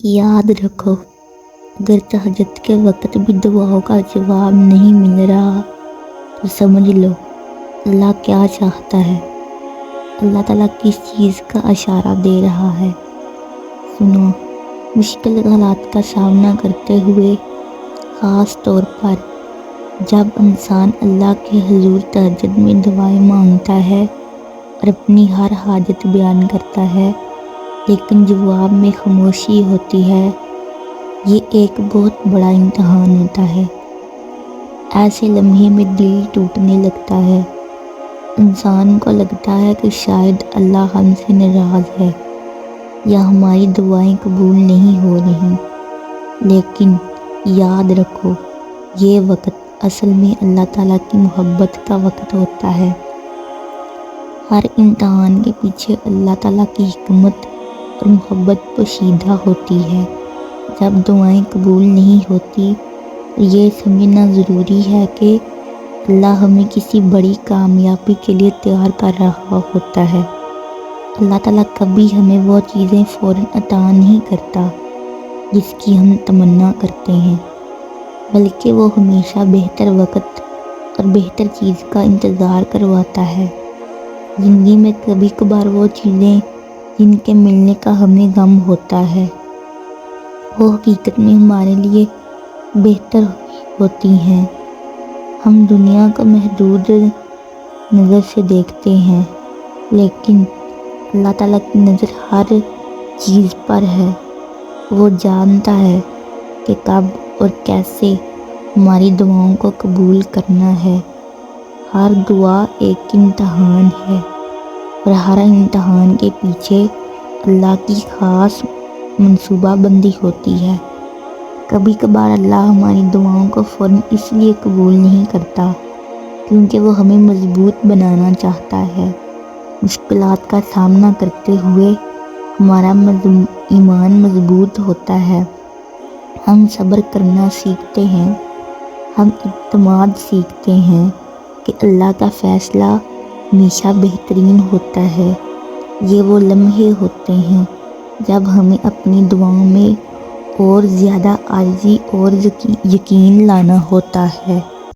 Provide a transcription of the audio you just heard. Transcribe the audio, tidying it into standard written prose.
یاد رکھو، اگر تہجد کے وقت بھی دعاؤں کا جواب نہیں مل رہا تو سمجھ لو اللہ کیا چاہتا ہے۔ اللہ تعالیٰ کس چیز کا اشارہ دے رہا ہے۔ سنو، مشکل حالات کا سامنا کرتے ہوئے، خاص طور پر جب انسان اللہ کے حضور تہجد میں دعائیں مانگتا ہے اور اپنی ہر حاجت بیان کرتا ہے لیکن جواب میں خاموشی ہوتی ہے، یہ ایک بہت بڑا امتحان ہوتا ہے۔ ایسے لمحے میں دل ٹوٹنے لگتا ہے، انسان کو لگتا ہے کہ شاید اللہ ہم سے ناراض ہے یا ہماری دعائیں قبول نہیں ہو رہی۔ لیکن یاد رکھو، یہ وقت اصل میں اللہ تعالیٰ کی محبت کا وقت ہوتا ہے۔ ہر امتحان کے پیچھے اللہ تعالیٰ کی حکمت اور محبت پوشیدہ ہوتی ہے۔ جب دعائیں قبول نہیں ہوتی تو یہ سمجھنا ضروری ہے کہ اللہ ہمیں کسی بڑی کامیابی کے لیے تیار کر رہا ہوتا ہے۔ اللہ تعالیٰ کبھی ہمیں وہ چیزیں فوراً عطا نہیں کرتا جس کی ہم تمنا کرتے ہیں، بلکہ وہ ہمیشہ بہتر وقت اور بہتر چیز کا انتظار کرواتا ہے۔ زندگی میں کبھی کبھار وہ چیزیں جن کے ملنے کا ہمیں غم ہوتا ہے، وہ حقیقت میں ہمارے لیے بہتر ہوتی ہیں۔ ہم دنیا کو محدود نظر سے دیکھتے ہیں، لیکن اللہ تعالیٰ کی نظر ہر چیز پر ہے۔ وہ جانتا ہے کہ کب اور کیسے ہماری دعاؤں کو قبول کرنا ہے۔ ہر دعا ایک امتحان ہے اور ہر امتحان کے پیچھے اللہ کی خاص منصوبہ بندی ہوتی ہے۔ کبھی کبھار اللہ ہماری دعاؤں کو فوراً اس لیے قبول نہیں کرتا کیونکہ وہ ہمیں مضبوط بنانا چاہتا ہے۔ مشکلات کا سامنا کرتے ہوئے ہمارا ایمان مضبوط ہوتا ہے، ہم صبر کرنا سیکھتے ہیں، ہم اعتماد سیکھتے ہیں کہ اللہ کا فیصلہ ہمیشہ بہترین ہوتا ہے۔ یہ وہ لمحے ہوتے ہیں جب ہمیں اپنی دعاؤں میں اور زیادہ عاجزی اور یقین لانا ہوتا ہے۔